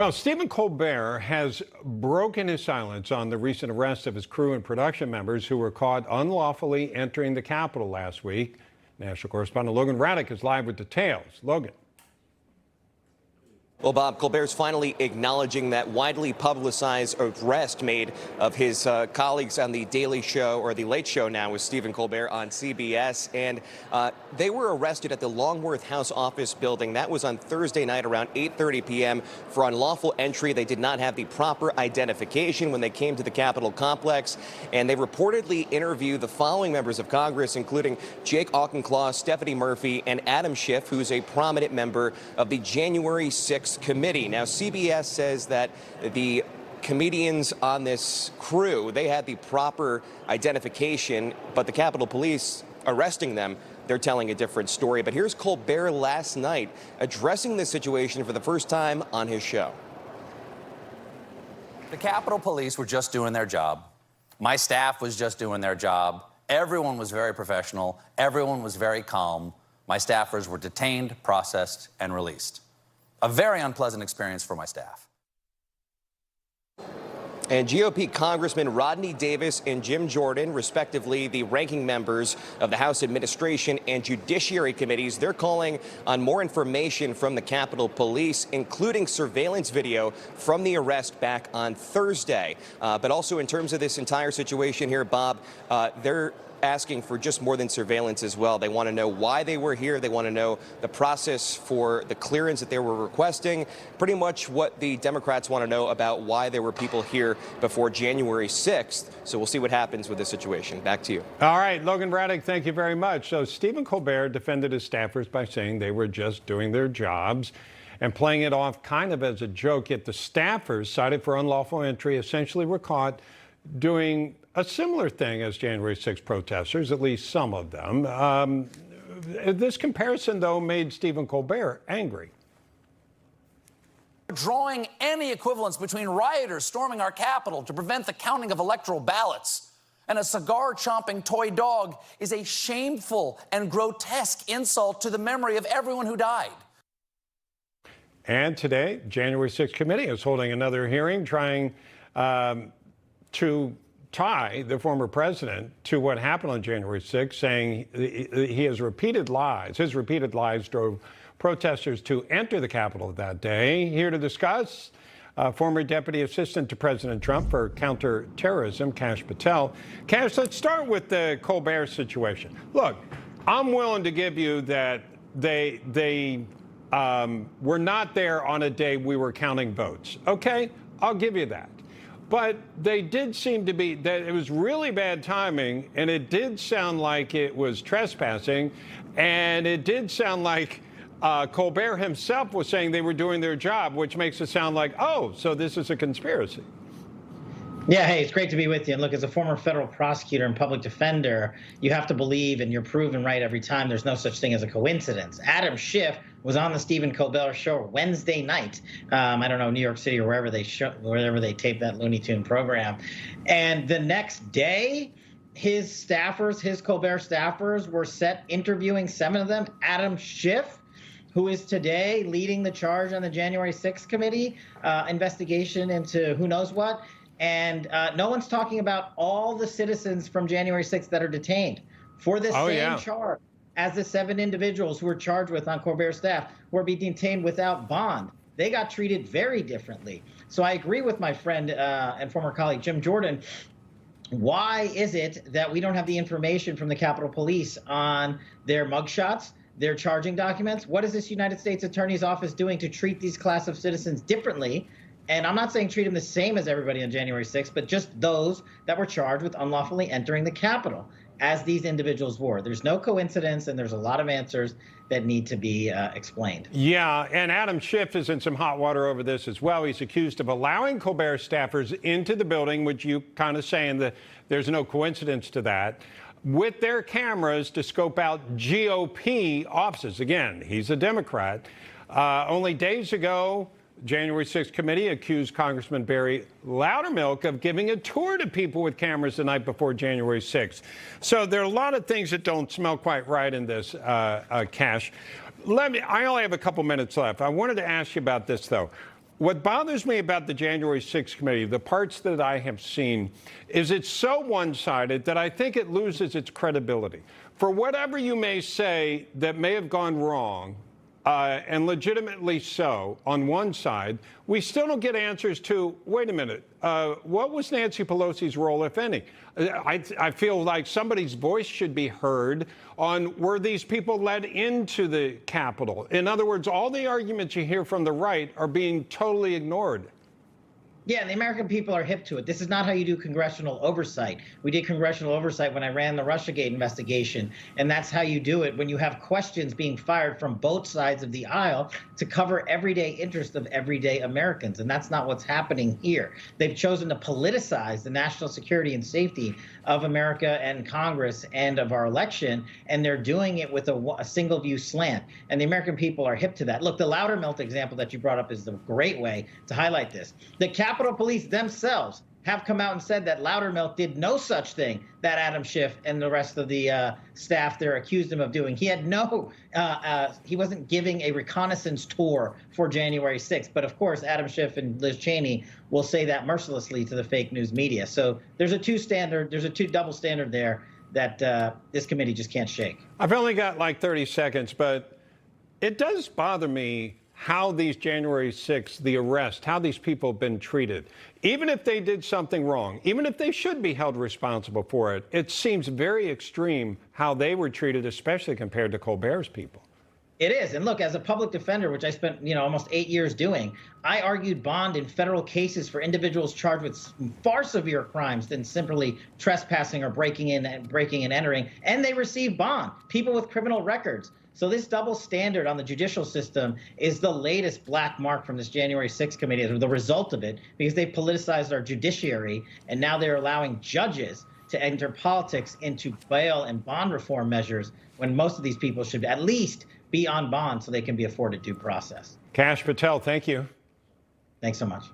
Well, Stephen Colbert has broken his silence on the recent arrest of his crew and production members who were caught unlawfully entering the Capitol last week. National correspondent Logan Raddick is live with details. Logan. Well, Bob, Colbert's finally acknowledging that widely publicized arrest made of his colleagues on the Daily Show, or the Late Show now with Stephen Colbert on CBS. And they were arrested at the Longworth House office building. That was on Thursday night around 8:30 p.m. for unlawful entry. They did not have the proper identification when they came to the Capitol complex. And they reportedly interviewed the following members of Congress, including Jake Auchincloss, Stephanie Murphy, and Adam Schiff, who's a prominent member of the January 6th committee. Now, CBS says that the comedians on this crew, they had the proper identification, but the Capitol Police arresting them, they're telling a different story. But here's Colbert last night addressing this situation for the first time on his show. The Capitol Police were just doing their job. My staff was just doing their job. Everyone was very professional. Everyone was very calm. My staffers were detained, processed, and released. A very unpleasant experience for my staff. And GOP Congressman Rodney Davis and Jim Jordan, respectively, the ranking members of the House Administration and Judiciary Committees, they're calling on more information from the Capitol Police, including surveillance video from the arrest back on Thursday. But also in terms of this entire situation here, Bob, they're asking for just more than surveillance as well. They want to know why they were here. They want to know the process for the clearance that they were requesting, pretty much what the Democrats want to know about why there were people here before January 6th. So we'll see what happens with this situation. Back to you. All right, Logan Raddick, thank you very much. So Stephen Colbert defended his staffers by saying they were just doing their jobs and playing it off kind of as a joke. Yet the staffers cited for unlawful entry essentially were caught doing a similar thing as January 6 protesters, at least some of them. This comparison, though, made Stephen Colbert angry. Drawing any equivalence between rioters storming our Capitol to prevent the counting of electoral ballots and a cigar-chomping toy dog is a shameful and grotesque insult to the memory of everyone who died. And today, January 6 committee is holding another hearing trying to tie the former president to what happened on January 6th, saying his repeated lies drove protesters to enter the Capitol that day. Here to discuss, former Deputy Assistant to President Trump for Counterterrorism, Kash Patel. Kash, let's start with the Colbert situation. Look, I'm willing to give you that they were not there on a day we were counting votes. Okay, I'll give you that. But they did seem to be, that it was really bad timing, and it did sound like it was trespassing, and it did sound like Colbert himself was saying they were doing their job, which makes it sound like, oh, so this is a conspiracy. Yeah, hey, it's great to be with you. And look, as a former federal prosecutor and public defender, you have to believe, and you're proven right every time, there's no such thing as a coincidence. Adam Schiff was on the Stephen Colbert show Wednesday night. I don't know, New York City or wherever they tape that Looney Tune program. And the next day, his staffers, his Colbert staffers, were set interviewing 7 of them. Adam Schiff, who is today leading the charge on the January 6th committee investigation into who knows what. And no one's talking about all the citizens from January 6th that are detained for the same charge as the 7 individuals who were charged with on Colbert's staff who are being detained without bond. They got treated very differently. So I agree with my friend and former colleague Jim Jordan. Why is it that we don't have the information from the Capitol Police on their mugshots, their charging documents? What is this United States Attorney's Office doing to treat these class of citizens differently? And I'm not saying treat them the same as everybody on January 6th, but just those that were charged with unlawfully entering the Capitol, as these individuals were. There's no coincidence, and there's a lot of answers that need to be explained. Yeah, and Adam Schiff is in some hot water over this as well. He's accused of allowing Colbert staffers into the building, which you kind of saying that there's no coincidence to that, with their cameras to scope out GOP offices. Again, he's a Democrat. Only days ago, January 6th committee accused Congressman Barry Loudermilk of giving a tour to people with cameras the night before January 6th. So there are a lot of things that don't smell quite right in this, Kash. I only have a couple minutes left. I wanted to ask you about this, though. What bothers me about the January 6th committee, the parts that I have seen, is it's so one-sided that I think it loses its credibility. For whatever you may say that may have gone wrong, and legitimately so, on one side, we still don't get answers to, wait a minute, what was Nancy Pelosi's role, if any? I feel like somebody's voice should be heard on, were these people led into the Capitol? In other words, all the arguments you hear from the right are being totally ignored. Yeah, the American people are hip to it. This is not how you do congressional oversight. We did congressional oversight when I ran the Russiagate investigation, and that's how you do it when you have questions being fired from both sides of the aisle to cover everyday interest of everyday Americans, and that's not what's happening here. They've chosen to politicize the national security and safety of America and Congress and of our election, and they're doing it with a single view slant, and the American people are hip to that. Look, the Loudermilk example that you brought up is a great way to highlight this. The Capitol Police themselves have come out and said that Loudermilk did no such thing that Adam Schiff and the rest of the staff there accused him of doing. He had he wasn't giving a reconnaissance tour for January 6th. But of course, Adam Schiff and Liz Cheney will say that mercilessly to the fake news media. So there's a double standard there that this committee just can't shake. I've only got like 30 seconds, but it does bother me how these January 6th, the arrest, how these people have been treated. Even if they did something wrong, even if they should be held responsible for it, it seems very extreme how they were treated, especially compared to Colbert's people. It is. And look, as a public defender, which I spent, almost 8 years doing, I argued bond in federal cases for individuals charged with far severe crimes than simply trespassing or breaking and entering. And they received bond, people with criminal records. So this double standard on the judicial system is the latest black mark from this January 6th committee as the result of it, because they politicized our judiciary, and now they're allowing judges to enter politics into bail and bond reform measures when most of these people should at least be on bond so they can be afforded due process. Kash Patel, thank you. Thanks so much.